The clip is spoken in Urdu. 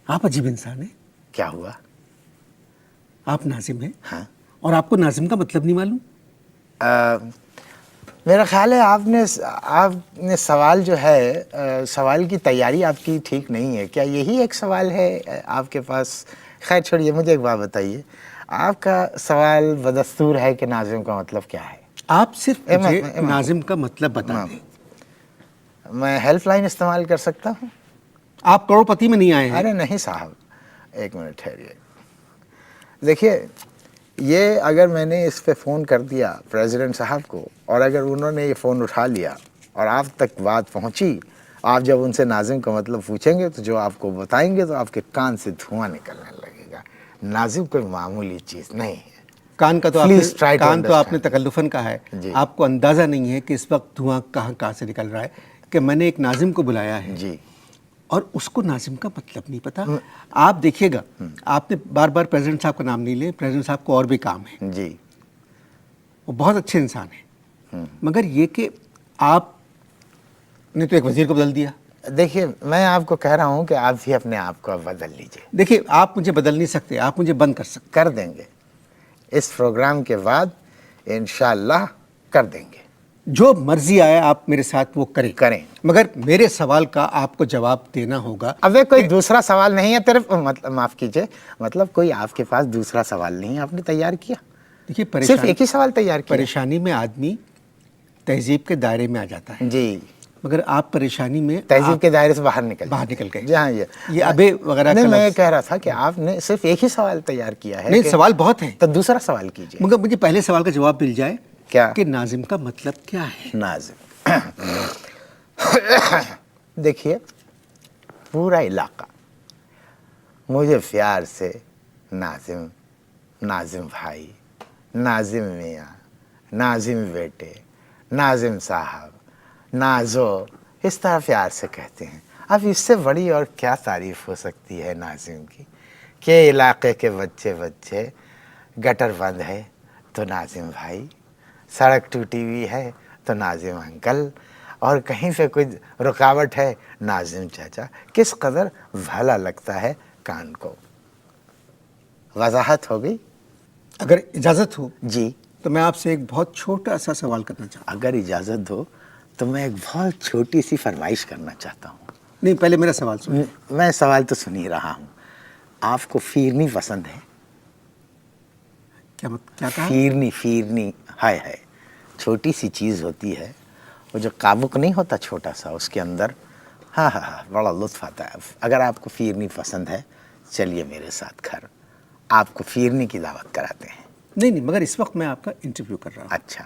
آپ عجیب انسان ہیں. کیا ہوا؟ آپ ناظم ہیں ہاں. اور آپ کو ناظم کا مطلب نہیں معلوم؟ میرا خیال ہے آپ نے سوال جو ہے سوال کی تیاری آپ کی ٹھیک نہیں ہے. کیا یہی ایک سوال ہے آپ کے پاس؟ خیر چھوڑیے، مجھے ایک بات بتائیے، آپ کا سوال بدستور ہے کہ ناظم کا مطلب کیا ہے؟ آپ صرف مجھے ناظم کا مطلب بتا دیں. میں ہیلپ لائن استعمال کر سکتا ہوں؟ آپ کروڑ پتی میں نہیں آئے ہیں. ارے نہیں صاحب، ایک منٹ ٹھہریے. دیکھیے، یہ اگر میں نے اس پہ فون کر دیا پریزیڈنٹ صاحب کو، اور اگر انہوں نے یہ فون اٹھا لیا اور آپ تک بات پہنچی، آپ جب ان سے ناظم کا مطلب پوچھیں گے تو جو آپ کو بتائیں گے تو آپ کے کان سے دھواں نکلنے لگے گا. ناظم کوئی معمولی چیز نہیں ہے. کان کا تو Please try to کان تو آپ نے understand. تکلفاً کہا ہے. جی. آپ کو اندازہ نہیں ہے کہ اس وقت دھواں کہاں سے نکل رہا ہے کہ میں نے ایک ناظم کو بلایا ہے جی. اور اس کو ناظم کا مطلب نہیں پتا. آپ دیکھیے گا، آپ نے بار بار پریزیڈنٹ صاحب کا نام نہیں لے. پریزیڈنٹ صاحب کو اور بھی کام ہے، جی. وہ بہت اچھے انسان ہیں، مگر یہ کہ آپ نے تو ایک وزیر کو بدل دیا. دیکھیے، میں آپ کو کہہ رہا ہوں کہ آپ بھی اپنے آپ کو بدل لیجئے. دیکھیے، آپ مجھے بدل نہیں سکتے، آپ مجھے بند کر سکتے. کر دیں گے اس پروگرام کے بعد، انشاءاللہ کر دیں گے. جو مرضی آئے آپ میرے ساتھ وہ کریں، کریں. مگر میرے سوال کا آپ کو جواب دینا ہوگا. اب کوئی دوسرا سوال نہیں ہے تیرے، مطلب معاف کیجئے، مطلب کوئی آپ کے پاس دوسرا سوال نہیں ہے آپ نے تیار کیا؟ دیکھیے، صرف ایک ہی سوال تیار کیا. پریشانی میں آدمی تہذیب کے دائرے میں آ جاتا ہے. جی. مگر آپ پریشانی میں تہذیب کے دائرے سے باہر نکل گئے. جی ہاں. یہ ابے وغیرہ نہیں، کا میں یہ لفظ. کہہ رہا تھا کہ آپ نے صرف ایک ہی سوال تیار کیا ہے. نہیں، سوال بہت ہیں، تو دوسرا سوال کیجئے. مگر مجھے پہلے سوال کا جواب مل جائے. کیا؟ کہ ناظم کا مطلب کیا ہے؟ ناظم، دیکھیے، پورا علاقہ مجھے پیار سے ناظم، ناظم بھائی، ناظم میاں، ناظم بیٹے، ناظم صاحب، نازو، اس طرح پیار سے کہتے ہیں. اب اس سے بڑی اور کیا تعریف ہو سکتی ہے ناظم کی کہ علاقے کے بچے گٹر بند ہے تو ناظم بھائی، سڑک ٹوٹی ہوئی ہے تو ناظم انکل، اور کہیں پہ کوئی رکاوٹ ہے ناظم چاچا. کس قدر بھلا لگتا ہے کان کو. وضاحت ہو گئی؟ اگر اجازت ہو جی. تو میں آپ سے ایک بہت چھوٹا سا سوال کرنا چاہتا ہوں. اگر اجازت ہو تو میں ایک بہت چھوٹی سی فرمائش کرنا چاہتا ہوں. نہیں، پہلے میرا سوال سنیں. میں سوال تو سن ہی رہا ہوں. آپ کو فیرنی پسند ہے؟ کیا کہا؟ فیرنی ہے چھوٹی سی چیز ہوتی ہے، وہ جو کابک نہیں ہوتا چھوٹا سا، اس کے اندر ہاں بڑا لطف آتا ہے. اگر آپ کو فیرنی پسند ہے، چلیے میرے ساتھ گھر، آپ کو فیرنی کی دعوت کراتے ہیں. نہیں، مگر اس وقت میں آپ کا انٹرویو کر رہا ہوں. اچھا.